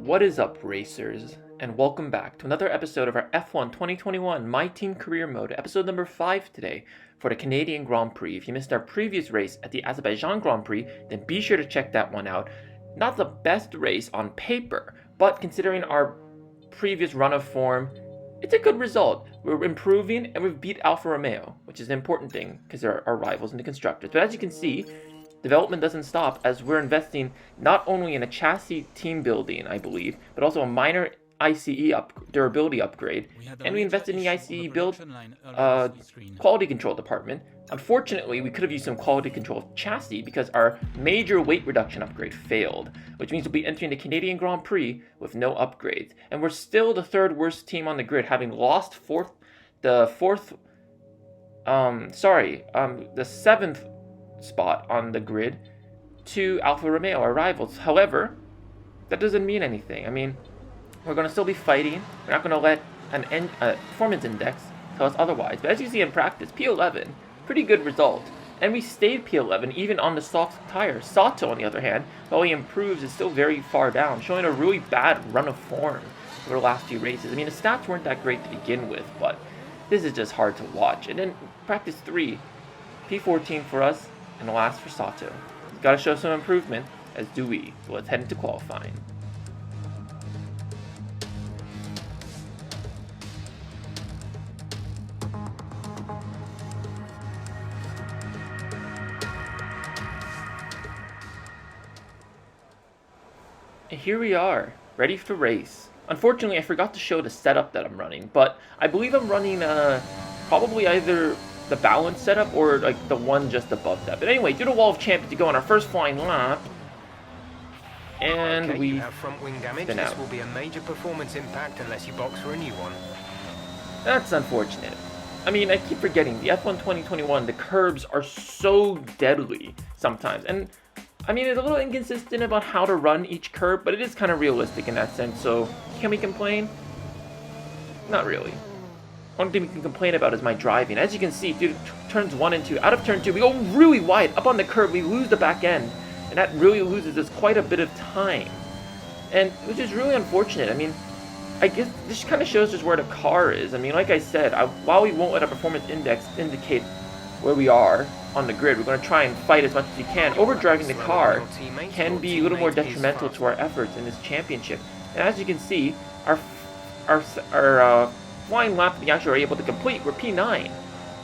What is up, racers, and welcome back to another episode of our F1 2021 My Team Career Mode, episode number 5 today for the Canadian Grand Prix. If you missed our previous race at the Azerbaijan Grand Prix, then be sure to check that one out. Not the best race on paper, but considering our previous run of form, it's a good result. We're improving and we've beat Alfa Romeo, which is an important thing because they're our rivals in the constructors. But as you can see, development doesn't stop as we're investing not only in a chassis team building, I believe, but also a minor ICE durability upgrade, and we invested in the ICE build quality control department. Unfortunately, we could have used some quality control of chassis because our major weight reduction upgrade failed, which means we'll be entering the Canadian Grand Prix with no upgrades. And we're still the third worst team on the grid, having lost the seventh spot on the grid to Alfa Romeo, our rivals. However, that doesn't mean anything. I mean, we're going to still be fighting. We're not going to let a performance index tell us otherwise. But as you see in practice, P11, pretty good result. And we stayed P11 even on the soft tires. Sato, on the other hand, while he improves, is still very far down, showing a really bad run of form over the last few races. I mean, the stats weren't that great to begin with, but this is just hard to watch. And then practice 3, P14 for us, and the last for Sato. He's got to show some improvement, as do we. So let's head into qualifying. And here we are, ready to race. Unfortunately, I forgot to show the setup that I'm running, but I believe I'm running probably either the balance setup or like the one just above that. But anyway, through the Wall of Champions to go on our first flying lap. And we have front wing damage. This will be a major performance impact unless you box for a new one. That's unfortunate. I mean, I keep forgetting, the F1 2021, the curbs are so deadly sometimes. And I mean, it's a little inconsistent about how to run each curb, but it is kind of realistic in that sense, so can we complain? Not really. One thing we can complain about is my driving. As you can see, through turns 1 and 2, out of turn 2, we go really wide. Up on the curb, we lose the back end, and that really loses us quite a bit of time, and which is really unfortunate. I mean, I guess this kind of shows just where the car is. I mean, like I said, while we won't let our performance index indicate where we are on the grid, we're going to try and fight as much as we can. Overdriving the car can be a little more detrimental to our efforts in this championship. And as you can see, our flying lap that we actually are able to complete, we're P9.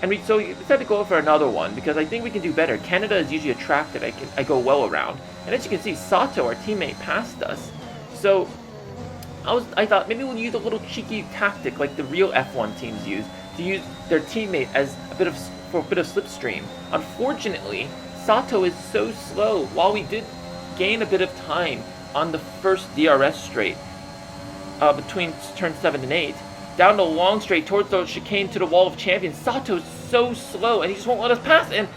And we decided to go for another one because I think we can do better. Canada is usually a track that I go well around. And as you can see, Sato, our teammate, passed us. So I thought maybe we'll use a little cheeky tactic like the real F1 teams use, to use their teammate as a bit of slipstream. Unfortunately, Sato is so slow. While we did gain a bit of time on the first DRS straight between turn 7 and 8, down the long straight towards the chicane to the Wall of Champions, Sato's so slow and he just won't let us pass. And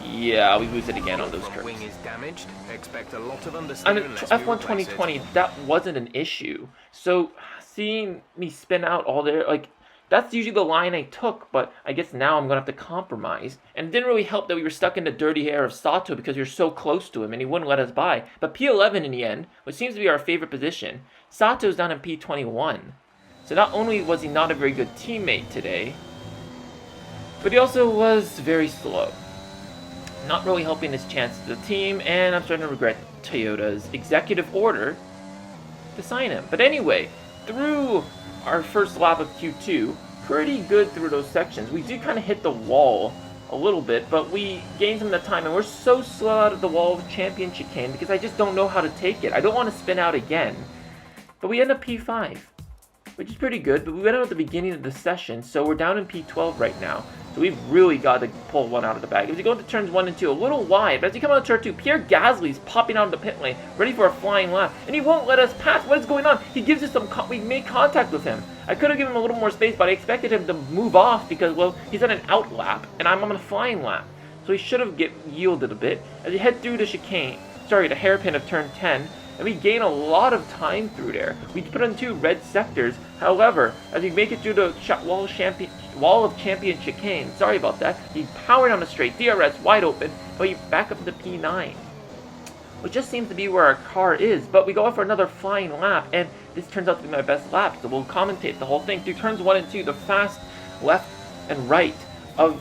yeah, we lose it again on those curves. Wing is damaged. Expect a lot of understeer. On F1 2020, that wasn't an issue. So seeing me spin out all there, like, that's usually the line I took, but I guess now I'm going to have to compromise. And it didn't really help that we were stuck in the dirty air of Sato because we were so close to him and he wouldn't let us by. But P11 in the end, which seems to be our favorite position, Sato's down in P21. So not only was he not a very good teammate today, but he also was very slow. Not really helping his chances of the team, and I'm starting to regret Toyota's executive order to sign him. But anyway, through our first lap of Q2, pretty good through those sections. We did kind of hit the wall a little bit, but we gained some of the time, and we're so slow out of the Wall of Champions chicane because I just don't know how to take it. I don't want to spin out again. But we end up P5, which is pretty good, but we went out at the beginning of the session, so we're down in P12 right now. So we've really got to pull one out of the bag. As you go into turns 1 and 2, a little wide, but as you come out of turn 2, Pierre Gasly's popping out of the pit lane, ready for a flying lap, and he won't let us pass. What is going on? He gives us we made contact with him. I could have given him a little more space, but I expected him to move off because, well, he's on an out lap, and I'm on a flying lap. So he should have yielded a bit. As you head through the hairpin of turn 10, and we gain a lot of time through there. We put in 2 red sectors. However, as we make it through the Wall of Champions chicane, sorry about that, he powered on the straight, DRS wide open, but he back up to P9. which just seems to be where our car is. But we go out for another flying lap, and this turns out to be my best lap, so we'll commentate the whole thing through turns 1 and 2, the fast left and right of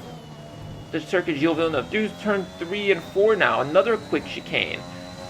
the circuit Gilles Villeneuve. Through turn 3 and 4 now, another quick chicane.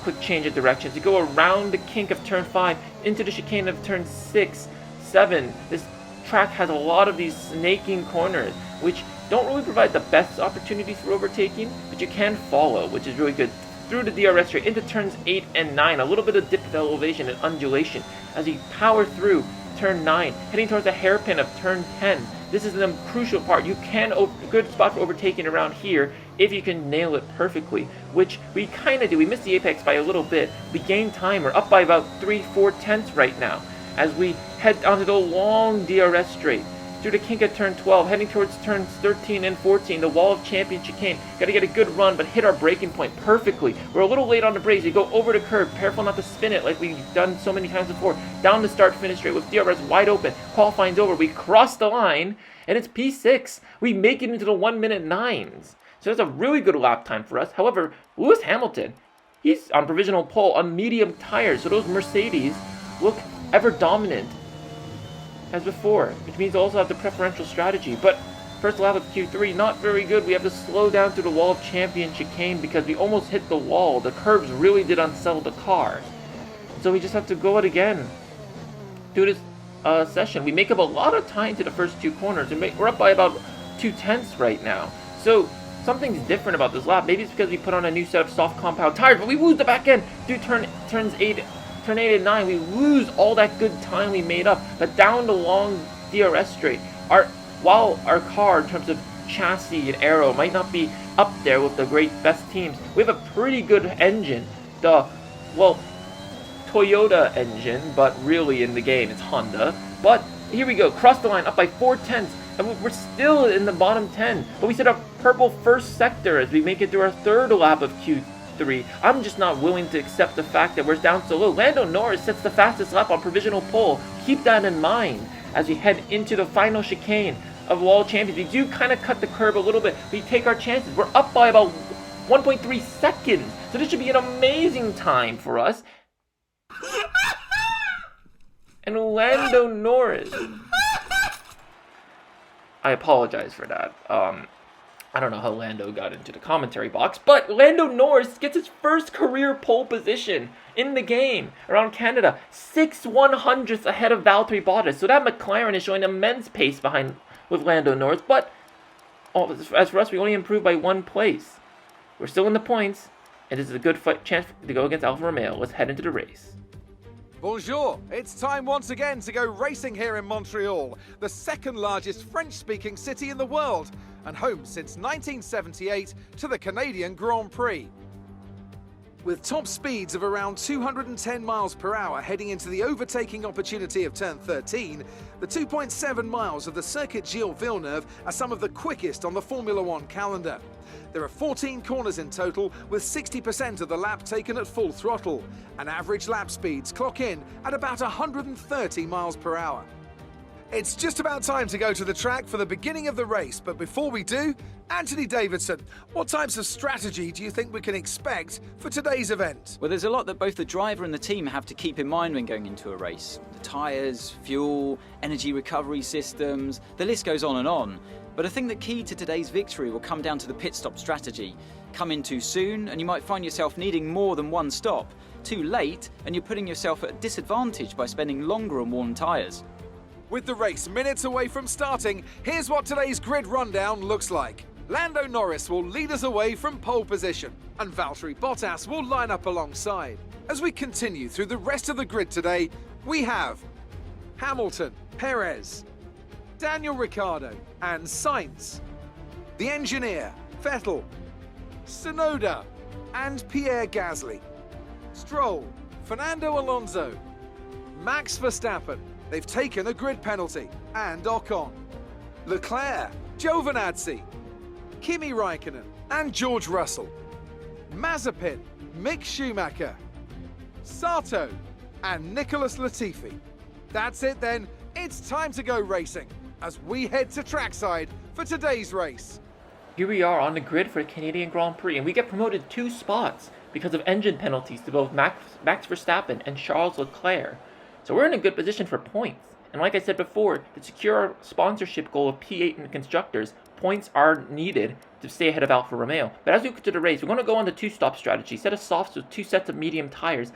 Quick change of direction to go around the kink of turn 5 into the chicane of turn 6, 7. This track has a lot of these snaking corners, which don't really provide the best opportunities for overtaking, but you can follow, which is really good. Through the DRS straight into turns 8 and 9, a little bit of dip of elevation and undulation as we power through turn 9, heading towards the hairpin of turn 10. This is the crucial part. You can good spot for overtaking around here if you can nail it perfectly, which we kind of do. We missed the apex by a little bit. We gain time. We're up by about 3-4 tenths right now as we head onto the long DRS straight through the kink at turn 12, heading towards turns 13 and 14, the wall of champion chicane. Got to get a good run, but hit our braking point perfectly. We're a little late on the brakes. We go over the curb, careful not to spin it like we've done so many times before. Down the start-finish straight with DRS wide open. Qualifying's over. We cross the line, and it's P6. We make it into the 1-minute 9s. So that's a really good lap time for us. However, Lewis Hamilton, he's on provisional pole on medium tires, so those Mercedes look ever dominant as before, which means they also have the preferential strategy. But first lap of Q3, not very good. We have to slow down through the wall of champion chicane because we almost hit the wall. The curbs really did unsettle the car. So we just have to go it again through this session. We make up a lot of time to the first 2 corners, and we're up by about 2 tenths right now. So something's different about this lap. Maybe it's because we put on a new set of soft compound tires, but we lose the back end through turns 8 and 9. We lose all that good time we made up. But down the long DRS straight, while our car in terms of chassis and aero might not be up there with the best teams, we have a pretty good engine. Toyota engine, but really in the game it's Honda. But here we go, cross the line, up by 4 tenths, and we're still in the bottom 10. But we set a purple first sector as we make it through our 3rd lap of Q3. I'm just not willing to accept the fact that we're down so low. Lando Norris sets the fastest lap on provisional pole. Keep that in mind as we head into the final chicane of Wall Champions. We do kind of cut the curb a little bit. We take our chances. We're up by about 1.3 seconds. So this should be an amazing time for us. And Lando Norris, I apologize for that. I don't know how Lando got into the commentary box, but Lando Norris gets his first career pole position in the game around Canada. 6/100ths ahead of Valtteri Bottas. So that McLaren is showing immense pace behind with Lando Norris, but as for us, we only improved by 1 place. We're still in the points, and this is a good chance to go against Alfa Romeo. Let's head into the race. Bonjour, it's time once again to go racing here in Montreal, the 2nd largest French-speaking city in the world, and home since 1978 to the Canadian Grand Prix. With top speeds of around 210 miles per hour heading into the overtaking opportunity of turn 13, the 2.7 miles of the circuit Gilles Villeneuve are some of the quickest on the Formula One calendar. There are 14 corners in total, with 60% of the lap taken at full throttle, and average lap speeds clock in at about 130 miles per hour. It's just about time to go to the track for the beginning of the race, but before we do, Anthony Davidson, what types of strategy do you think we can expect for today's event? Well, there's a lot that both the driver and the team have to keep in mind when going into a race. The tyres, fuel, energy recovery systems, the list goes on and on. But I think the key to today's victory will come down to the pit stop strategy. Come in too soon and you might find yourself needing more than one stop. Too late and you're putting yourself at a disadvantage by spending longer on worn tyres. With the race minutes away from starting, here's what today's grid rundown looks like. Lando Norris will lead us away from pole position, and Valtteri Bottas will line up alongside. As we continue through the rest of the grid today, we have Hamilton, Perez, Daniel Ricciardo and Sainz, the engineer, Vettel, Tsunoda and Pierre Gasly, Stroll, Fernando Alonso, Max Verstappen, they've taken a grid penalty, and Ocon, Leclerc, Giovinazzi, Kimi Raikkonen and George Russell, Mazepin, Mick Schumacher, Sato and Nicholas Latifi. That's it then, it's time to go racing as we head to trackside for today's race. Here we are on the grid for the Canadian Grand Prix, and we get promoted 2 spots because of engine penalties to both Max Verstappen and Charles Leclerc. So we're in a good position for points. And like I said before, to secure our sponsorship goal of P8 in the constructors, points are needed to stay ahead of Alfa Romeo. But as we get to the race, we're going to go on the two-stop strategy. Set of softs with 2 sets of medium tires,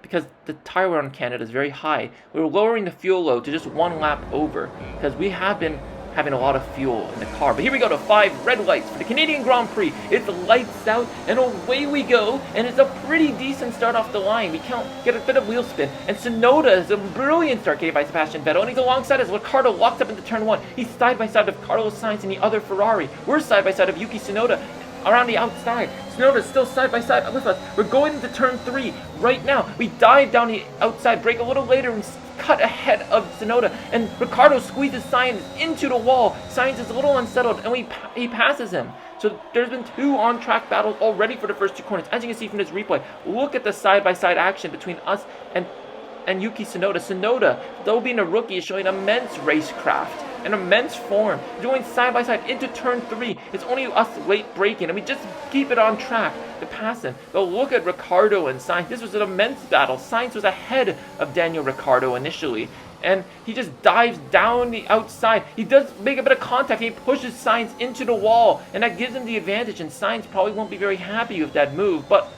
because the tire wear on Canada is very high. We're lowering the fuel load to just 1 lap over, because we have been having a lot of fuel in the car. But here we go to 5 red lights for the Canadian Grand Prix. It's lights out, and away we go, and it's a pretty decent start off the line. We can't get a bit of wheel spin, and Tsunoda is a brilliant start gave by Sebastian Vettel, and he's alongside as Ricciardo locks up into turn 1. He's side by side of Carlos Sainz in the other Ferrari. We're side by side of Yuki Tsunoda around the outside. Tsunoda's still side by side with us. We're going into turn 3 right now. We dive down the outside, brake a little later, and cut ahead of Tsunoda, and Ricciardo squeezes Sainz into the wall. Sainz is a little unsettled, and he passes him. So there's been 2 on-track battles already for the first 2 corners. As you can see from this replay, look at the side-by-side action between us and Yuki Tsunoda. Tsunoda, though being a rookie, is showing immense racecraft and immense form. Going side by side into turn 3. It's only us late braking, and we just keep it on track to pass him. But look at Ricciardo and Sainz. This was an immense battle. Sainz was ahead of Daniel Ricciardo initially, and he just dives down the outside. He does make a bit of contact. He pushes Sainz into the wall, and that gives him the advantage, and Sainz probably won't be very happy with that move, but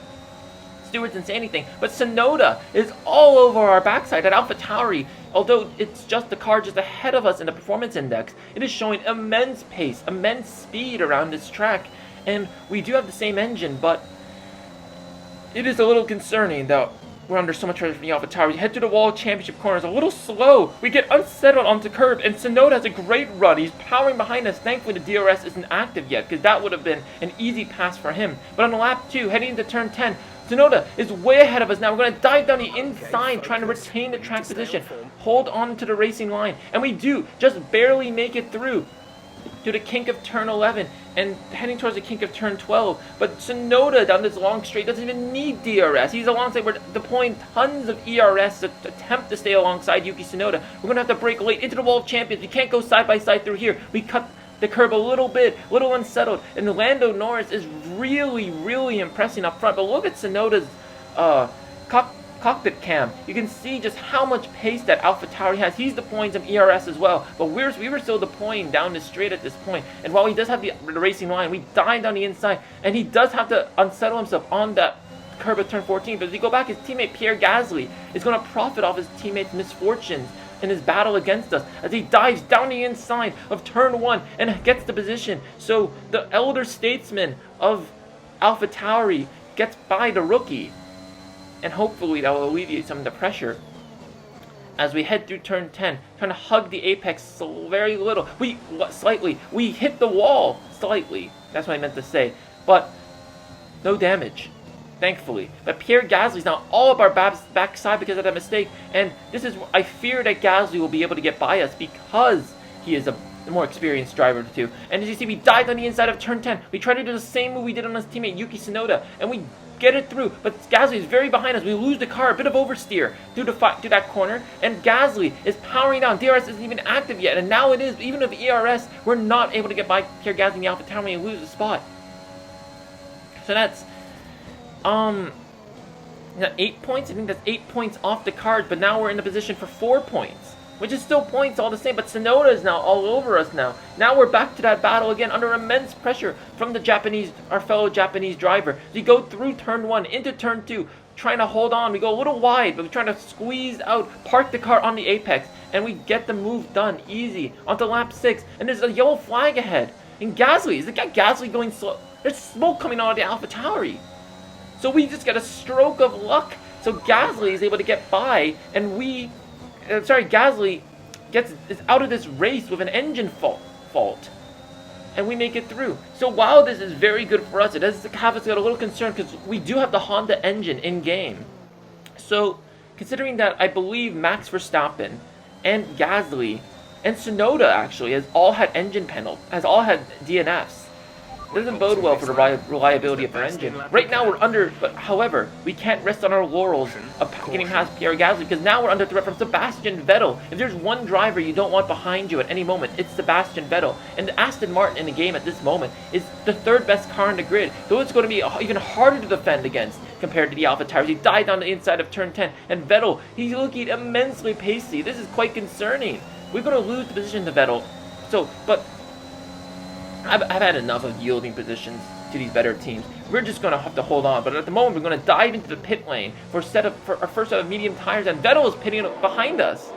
Stewart didn't say anything. But Tsunoda is all over our backside at AlphaTauri. Although it's just the car just ahead of us in the performance index, it is showing immense pace, immense speed around this track. And we do have the same engine, but it is a little concerning that we're under so much pressure from the AlphaTauri. We head to the wall championship corners a little slow. We get unsettled onto curb, and Tsunoda has a great run. He's powering behind us. Thankfully, the DRS isn't active yet, because that would have been an easy pass for him. But on lap 2, heading into turn 10, Tsunoda is way ahead of us now. We're going to dive down the inside, trying to retain the track position. Hold on to the racing line. And we do, just barely make it through to the kink of turn 11 and heading towards the kink of turn 12. But Tsunoda down this long straight doesn't even need DRS. He's alongside. We're deploying tons of ERS to attempt to stay alongside Yuki Tsunoda. We're going to have to break late into the wall of champions. We can't go side by side through here. We cut the curb a little unsettled, and Lando Norris is really impressing up front. But look at Tsunoda's cockpit cam. You can see just how much pace that AlphaTauri has. He's deploying some ERS as well, but we were still deploying down the straight at this point. And while he does have the racing line, we dive down the inside, and he does have to unsettle himself on that curb at turn 14. But as we go back, his teammate Pierre Gasly is going to profit off his teammate's misfortunes in his battle against us as he dives down the inside of turn 1 and gets the position. So the elder statesman of AlphaTauri gets by the rookie, and hopefully that will alleviate some of the pressure as we head through turn 10, trying to hug the apex so very little. We hit the wall slightly. That's what I meant to say, but no damage, thankfully. But Pierre Gasly's now all up our backside because of that mistake, and this is, I fear that Gasly will be able to get by us because he is a more experienced driver too. And as you see, we dived on the inside of turn 10. We tried to do the same move we did on his teammate Yuki Tsunoda, and we get it through, but Gasly is very behind us. We lose the car, a bit of oversteer through that corner, and Gasly is powering down. DRS isn't even active yet, and now it is. Even with ERS, we're not able to get by Pierre Gasly in the AlphaTauri and lose the spot. So that's 8 points. I think that's 8 points off the card, but now we're in the position for 4 points, which is still points all the same, but Tsunoda is now all over us now. Now we're back to that battle again under immense pressure from our fellow Japanese driver. We go through turn 1 into turn 2, trying to hold on. We go a little wide, but we're trying to squeeze out, park the car on the apex, and we get the move done easy onto lap 6, and there's a yellow flag ahead. And Gasly, is the guy Gasly going slow? There's smoke coming out of the AlphaTauri. So we just get a stroke of luck. So Gasly is able to get by, and Gasly is out of this race with an engine fault, and we make it through. So while this is very good for us, it does have us get a little concerned because we do have the Honda engine in game. So considering that, I believe Max Verstappen and Gasly and Tsunoda actually has all had engine penalties, has all had DNFs. doesn't bode well for the reliability of our engine. Right now we're under, but however, we can't rest on our laurels of getting past Pierre Gasly because now we're under threat from Sebastian Vettel. If there's one driver you don't want behind you at any moment, it's Sebastian Vettel. And Aston Martin in the game at this moment is the third best car in the grid, though it's going to be even harder to defend against compared to the Alpha Tires. He died on the inside of turn 10, and Vettel, he's looking immensely pacey. This is quite concerning. We're going to lose the position to Vettel. So, but I've had enough of yielding positions to these better teams. We're just going to have to hold on. But at the moment, we're going to dive into the pit lane for our first set of medium tires, and Vettel is pitting behind us.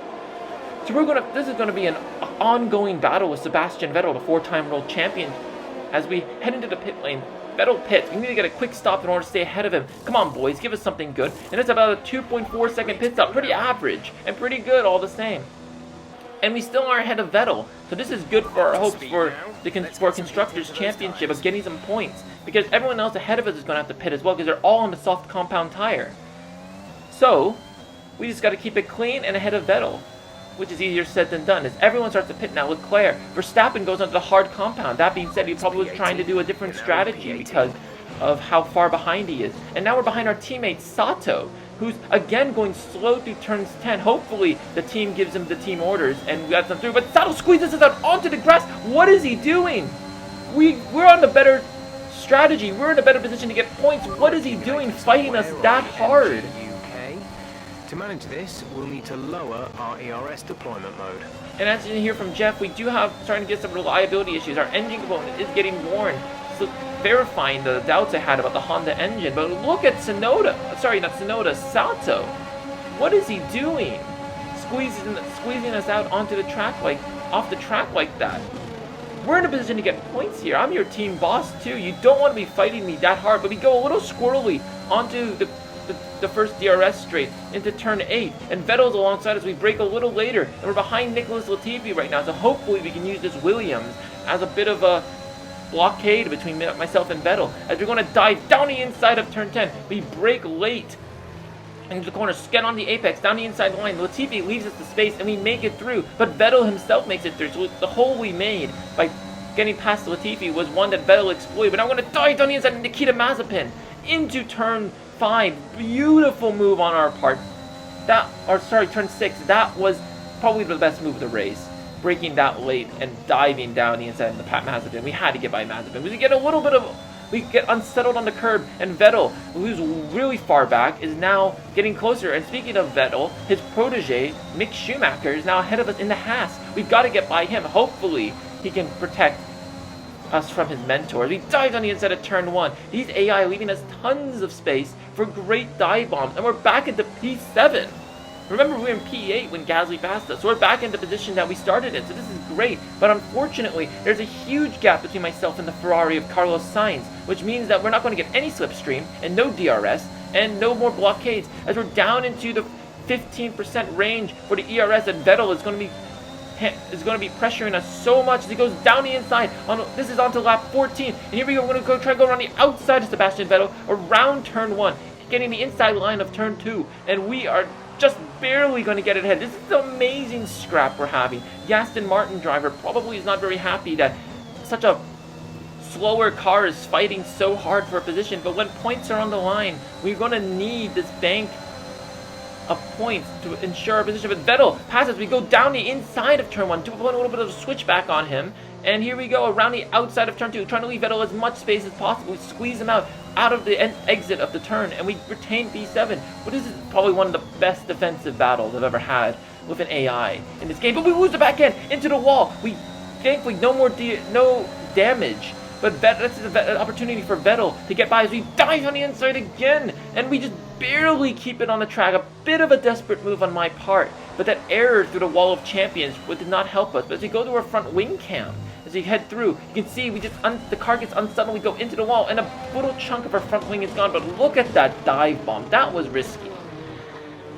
So this is going to be an ongoing battle with Sebastian Vettel, the 4-time world champion. As we head into the pit lane, Vettel pits. We need to get a quick stop in order to stay ahead of him. Come on, boys, give us something good. And it's about a 2.4 second pit stop. Pretty average and pretty good all the same. And we still are ahead of Vettel. So this is good for our hopes for a Constructors' Championship of getting some points. Because everyone else ahead of us is going to have to pit as well because they're all on the soft compound tire. So, we just got to keep it clean and ahead of Vettel, which is easier said than done. As everyone starts to pit now with Leclerc, Verstappen goes onto the hard compound. That being said, he probably was trying to do a different strategy because of how far behind he is. And now we're behind our teammate Sato, who's again going slow through turns 10. Hopefully the team gives him the team orders and we got them through. But Sato squeezes us out onto the grass. What is he doing? We're on the better strategy. We're in a better position to get points. What is he doing fighting us that hard? To manage this, we'll need to lower our ERS deployment mode. And as you hear from Jeff, we do have starting to get some reliability issues. Our engine component is getting worn, so verifying the doubts I had about the Honda engine. But look at Sato. What is he doing? Squeezing us out onto the track off the track like that. We're in a position to get points here. I'm your team boss too. You don't want to be fighting me that hard, but we go a little squirrely onto the first DRS straight into turn 8, and Vettel's alongside us. We brake a little later, and we're behind Nicholas Latifi right now, so hopefully we can use this Williams as a bit of a blockade between myself and Vettel. As we're going to dive down the inside of turn 10, we brake late into the corner, get on the apex, down the inside line. Latifi leaves us the space, and we make it through, but Vettel himself makes it through, so the hole we made by getting past Latifi was one that Vettel exploited. But now we're going to dive down the inside of Nikita Mazepin into turn 5. Beautiful move on our part. Turn 6. That was probably the best move of the race. Braking that late and diving down the inside of the Mazepin. We had to get by Mazepin. We get unsettled on the curb, and Vettel, who's really far back, is now getting closer. And speaking of Vettel, his protege, Mick Schumacher, is now ahead of us in the Haas. We've got to get by him. Hopefully, he can protect us from his mentors. We dived on the inside of turn 1. These AI leaving us tons of space for great dive bombs, and we're back into P7. Remember, we were in P8 when Gasly passed us, so we're back in the position that we started in, so this is great. But unfortunately, there's a huge gap between myself and the Ferrari of Carlos Sainz, which means that we're not going to get any slipstream, and no DRS, and no more blockades, as we're down into the 15% range for the ERS, and Vettel is going to be pressuring us so much as he goes down the inside. This is onto lap 14, and here we go. We're going to try to go around the outside of Sebastian Vettel, around turn 1, getting the inside line of turn 2, and we are just barely going to get it ahead. This is an amazing scrap we're having. The Aston Martin driver probably is not very happy that such a slower car is fighting so hard for a position, but when points are on the line, we're going to need this bank of points to ensure our position. But Vettel passes. We go down the inside of turn 1 to put a little bit of a switchback on him, and here we go around the outside of turn 2, trying to leave Vettel as much space as possible. We squeeze him out of the exit of the turn, and we retain P7. But this is probably one of the best defensive battles I've ever had with an AI in this game. But we lose the back end into the wall. We thankfully no damage. But this is an opportunity for Vettel to get by as we dive on the inside again, and we just barely keep it on the track. A bit of a desperate move on my part, but that error through the wall of champions did not help us. But as we go to our front wing cam, as we head through, you can see the car gets unsettled. We go into the wall, and a little chunk of our front wing is gone. But look at that dive bomb. That was risky.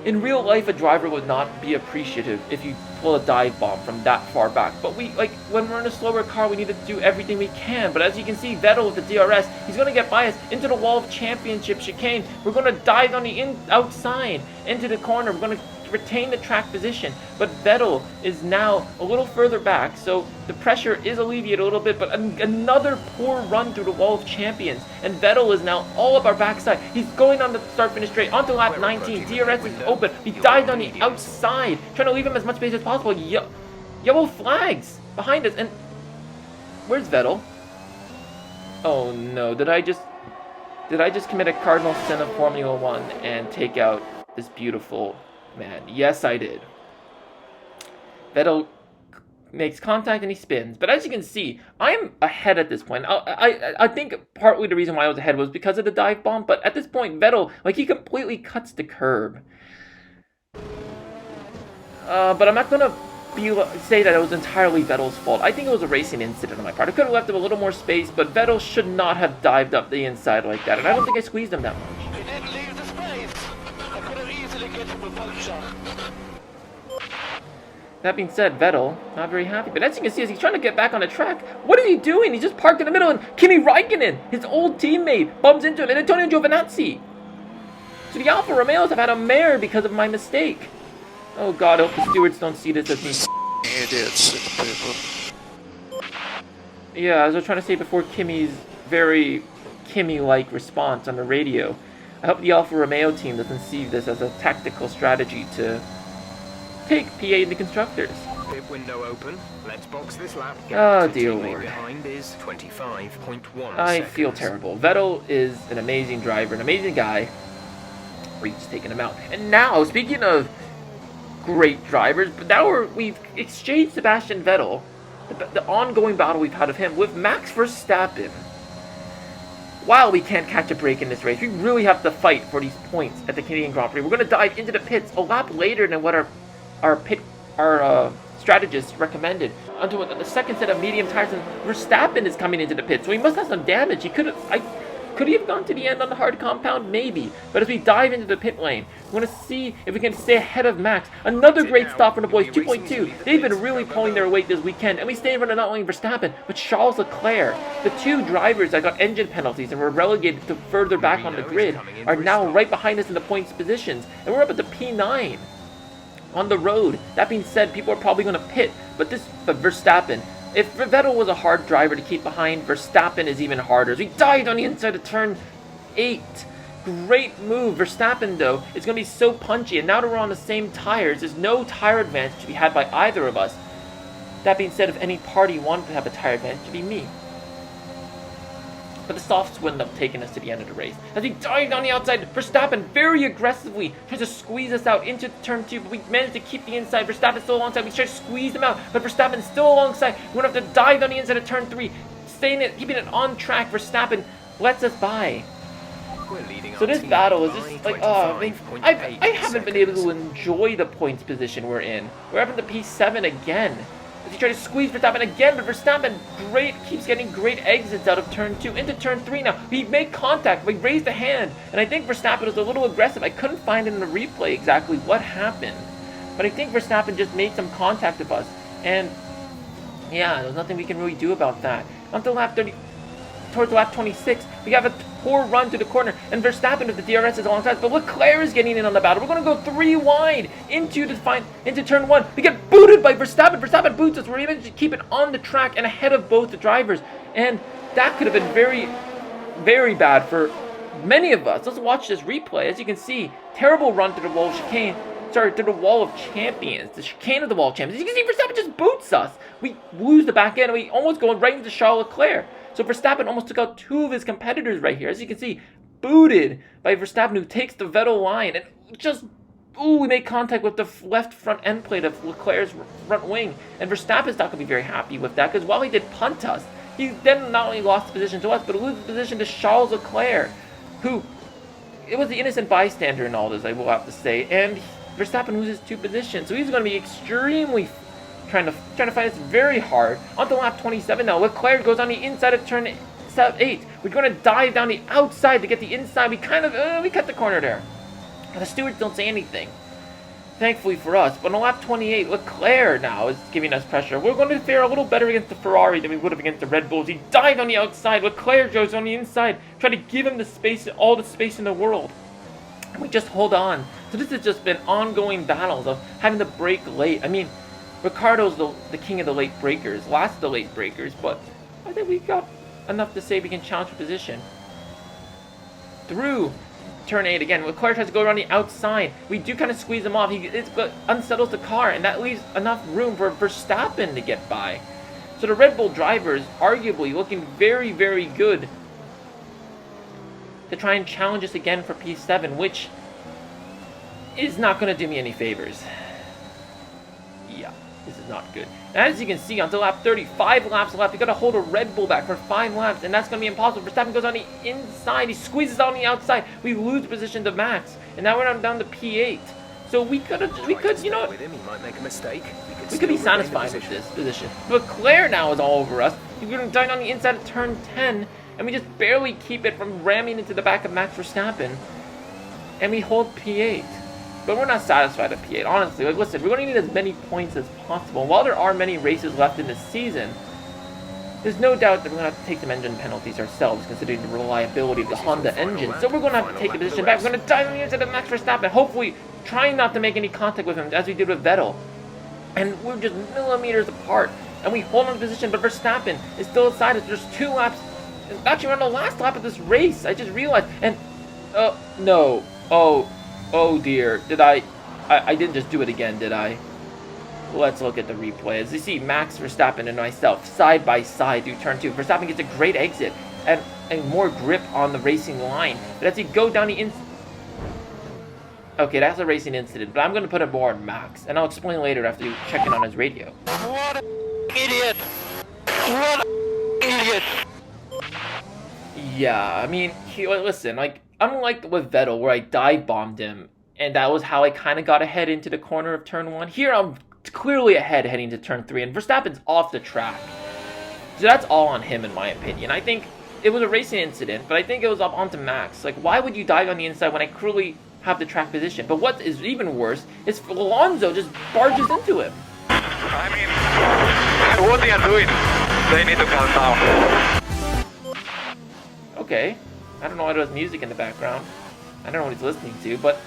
In real life, a driver would not be appreciative if you pull a dive bomb from that far back. But when we're in a slower car, we need to do everything we can. But as you can see, Vettel with the DRS, he's going to get by us into the wall of championship chicane. We're going to dive on the outside into the corner. We're going to retain the track position, but Vettel is now a little further back, so the pressure is alleviated a little bit, but another poor run through the wall of champions, and Vettel is now all up our backside. He's going on the start-finish straight, onto lap 19, DRS is open, he dived on the outside, trying to leave him as much space as possible. Yellow flags behind us, and where's Vettel? Oh no, did I just commit a cardinal sin of Formula 1 and take out this beautiful man? Yes, I did. Vettel makes contact and he spins. But as you can see, I'm ahead at this point. I think partly the reason why I was ahead was because of the dive bomb. But at this point, Vettel, like, he completely cuts the curb. But I'm not going to say that it was entirely Vettel's fault. I think it was a racing incident on my part. I could have left him a little more space, but Vettel should not have dived up the inside like that. And I don't think I squeezed him that much. He didn't leave the space. I could have easily get him a puncture. That being said, Vettel, not very happy. But as you can see, as he's trying to get back on the track, what is he doing? He's just parked in the middle, and Kimi Räikkönen, his old teammate, bumps into him, and Antonio Giovinazzi. So the Alfa Romeos have had a mare because of my mistake. Oh god, I hope the stewards don't see this as me. Idiots, people. Yeah, as I was trying to say before Kimi's very Kimi-like response on the radio, I hope the Alfa Romeo team doesn't see this as a tactical strategy to take P8 in the constructors. Pit window open. Let's box this lap. Oh dear lord. Behind is 25.1 I seconds. feel terrible. Vettel is an amazing driver, an amazing guy. Reed's taking him out. And now, speaking of great drivers, but now we've exchanged Sebastian Vettel, the ongoing battle we've had of him, with Max Verstappen. While we can't catch a break in this race, we really have to fight for these points at the Canadian Grand Prix. We're going to dive into the pits a lap later than what our strategist recommended. Onto the second set of medium tires, and Verstappen is coming into the pit, so he must have some damage. Could he have gone to the end on the hard compound? Maybe. But as we dive into the pit lane, we're going to see if we can stay ahead of Max. Another great stop from the boys, 2.2. They've been really pulling their weight this weekend, and we stay in front of not only Verstappen, but Charles Leclerc. The two drivers that got engine penalties and were relegated to further back on the grid are now right behind us in the points positions, and we're up at the P9 on the road. That being said, people are probably going to pit, but Verstappen, if Vettel was a hard driver to keep behind, Verstappen is even harder. So he dived on the inside of turn 8. Great move. Verstappen, though, is going to be so punchy, and now that we're on the same tires, there's no tire advantage to be had by either of us. That being said, if any party wanted to have a tire advantage, it would be me. But the softs wouldn't have taken us to the end of the race. As he dived on the outside, Verstappen very aggressively tries to squeeze us out into turn 2, but we managed to keep the inside. Verstappen still alongside. We try to squeeze him out, but Verstappen's still alongside. We're going to have to dive on the inside of turn 3, keeping it on track. Verstappen lets us by. So this battle is just like, I haven't been able to enjoy the points position we're in. We're up in the P7 again. As he tried to squeeze Verstappen again, but Verstappen keeps getting great exits out of turn 2 into turn 3 now. He made contact, but he raised a hand, and I think Verstappen was a little aggressive. I couldn't find in the replay exactly what happened, but I think Verstappen just made some contact with us, and yeah, there's nothing we can really do about that. On to lap 30, towards lap 26, we have a poor run to the corner, and Verstappen with the DRS is alongside, but Leclerc is getting in on the battle. We're going to go 3 wide into turn 1. We get booted by Verstappen. Verstappen boots us. We're able to keep it on the track and ahead of both the drivers, and that could have been very, very bad for many of us. Let's watch this replay. As you can see, terrible run to the wall chicane. Sorry, to the wall of champions. The chicane of the wall of champions. As you can see, Verstappen just boots us. We lose the back end, and we almost go right into Charles Leclerc. So Verstappen almost took out 2 of his competitors right here. As you can see, booted by Verstappen, who takes the Vettel line. And just, we made contact with the left front end plate of Leclerc's front wing. And Verstappen's not going to be very happy with that, because while he did punt us, he then not only lost the position to us, but lose the position to Charles Leclerc, who, it was the innocent bystander in all this, I will have to say. And Verstappen loses 2 positions. So he's going to be extremely trying to fight us very hard. On to lap 27 now. Leclerc goes on the inside of turn 8. We're going to dive down the outside to get the inside. We kind of, we cut the corner there. And the stewards don't say anything, thankfully for us. But on lap 28, Leclerc now is giving us pressure. We're going to fare a little better against the Ferrari than we would have against the Red Bulls. He dived on the outside. Leclerc goes on the inside, trying to give him the space, all the space in the world. and we just hold on. So this has just been ongoing battles of having to brake late. I mean, Ricardo's the king of the late breakers, last of the late breakers, but I think we got enough to say we can challenge for position. Through turn 8 again, Leclerc tries to go around the outside. We do kind of squeeze him off. It unsettles the car, and that leaves enough room for Verstappen to get by. So the Red Bull drivers, arguably looking very, very good to try and challenge us again for P7, which is not going to do me any favors. Yeah, this is not good. And as you can see, until lap 30, 5 laps left. We got to hold a Red Bull back for 5 laps, and that's going to be impossible. Verstappen goes on the inside. He squeezes on the outside. We lose position to Max, and now we're down to P8. So we could, you know, with him, he might make a mistake. we could be satisfied with this position. But Leclerc now is all over us. He's going to dive on the inside of turn 10, and we just barely keep it from ramming into the back of Max Verstappen, and we hold P8. But we're not satisfied at P8, honestly. Like, listen, we're going to need as many points as possible. While there are many races left in this season, there's no doubt that we're going to have to take some engine penalties ourselves, considering the reliability of the Honda engine. So we're going to have to take the position back. We're going to dive on the inside of Max Verstappen, hopefully trying not to make any contact with him, as we did with Vettel. And we're just millimeters apart. And we hold on to position, but Verstappen is still outside us. There's 2 laps. Actually, we're on the last lap of this race. I just realized. And, no. Oh dear, did I didn't just do it again, did I? Let's look at the replay. As you see, Max Verstappen and myself side by side through turn 2. Verstappen gets a great exit and more grip on the racing line. But as he go down the okay, that's a racing incident, but I'm going to put it more on Max, and I'll explain later after you check in on his radio. What an idiot! What an idiot! Yeah, I mean, listen, like, unlike with Vettel, where I dive bombed him, and that was how I kind of got ahead into the corner of turn 1. Here, I'm clearly ahead heading to turn 3, and Verstappen's off the track. So that's all on him, in my opinion. I think it was a racing incident, but I think it was up onto Max. Like, why would you dive on the inside when I clearly have the track position? But what is even worse is Alonso just barges into him. I mean, what they are doing, they need to calm down. Okay, I don't know why there's music in the background. I don't know what he's listening to, but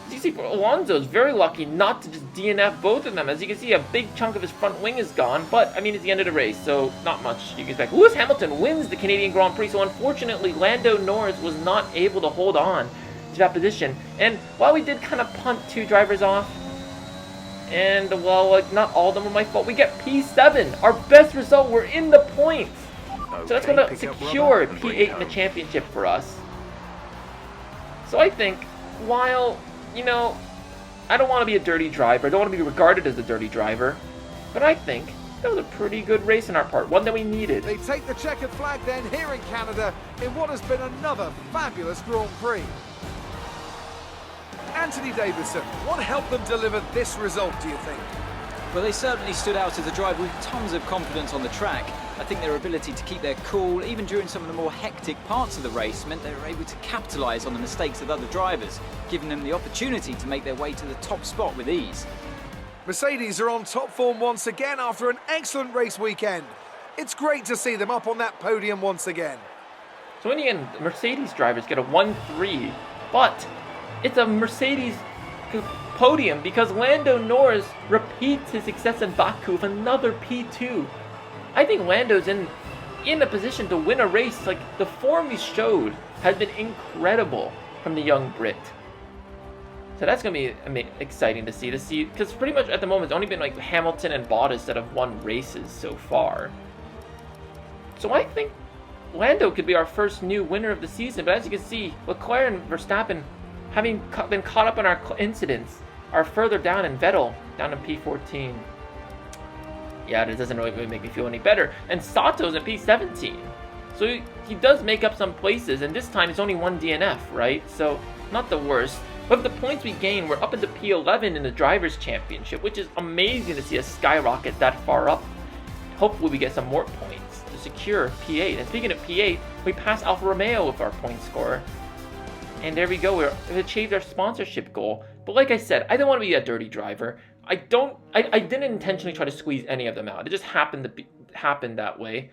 as you see, Alonso's very lucky not to just DNF both of them. As you can see, a big chunk of his front wing is gone, but, I mean, it's the end of the race, so not much you can expect. Lewis Hamilton wins the Canadian Grand Prix, so unfortunately, Lando Norris was not able to hold on to that position. And while we did kind of punt 2 drivers off, and while, like, not all of them were my fault, we get P7, our best result. We're in the points. So that's going to secure P8 in the championship for us. So I think, while, you know, I don't want to be a dirty driver, I don't want to be regarded as a dirty driver, but I think that was a pretty good race on our part, one that we needed. They take the checkered flag then here in Canada in what has been another fabulous Grand Prix. Anthony Davidson, what helped them deliver this result, do you think? Well, they certainly stood out as a driver with tons of confidence on the track. I think their ability to keep their cool, even during some of the more hectic parts of the race, meant they were able to capitalise on the mistakes of other drivers, giving them the opportunity to make their way to the top spot with ease. Mercedes are on top form once again after an excellent race weekend. It's great to see them up on that podium once again. So in the end, the Mercedes drivers get a 1-3, but it's a Mercedes podium because Lando Norris repeats his success in Baku with another P2. I think Lando's in a position to win a race. Like, the form he showed has been incredible from the young Brit. So that's going to be exciting to see, because pretty much at the moment it's only been like Hamilton and Bottas that have won races so far. So I think Lando could be our first new winner of the season, but as you can see, Leclerc and Verstappen, having been caught up in our incidents, are further down, in Vettel down in P14. Yeah, that doesn't really make me feel any better. And Sato's in P17. So he does make up some places, and this time it's only 1 DNF, right? So not the worst. But the points we gain, we're up into P11 in the Drivers' Championship, which is amazing to see us skyrocket that far up. Hopefully we get some more points to secure P8. And speaking of P8, we pass Alfa Romeo with our point score. And there we go, we've achieved our sponsorship goal. But like I said, I don't want to be a dirty driver. I didn't intentionally try to squeeze any of them out. It just happened that way.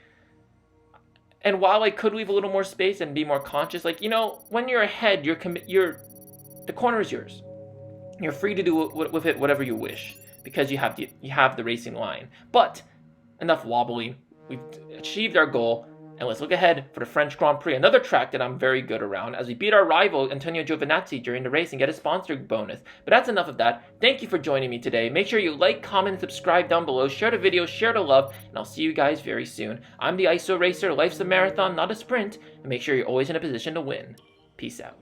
And while I could leave a little more space and be more conscious, like, you know, when you're ahead, you're the corner is yours. You're free to do with it whatever you wish, because you have the racing line. But enough wobbling. We've achieved our goal, and let's look ahead for the French Grand Prix, another track that I'm very good around, as we beat our rival Antonio Giovinazzi during the race and get a sponsor bonus. But that's enough of that. Thank you for joining me today. Make sure you like, comment, and subscribe down below. Share the video, share the love, and I'll see you guys very soon. I'm the ISO Racer. Life's a marathon, not a sprint. And make sure you're always in a position to win. Peace out.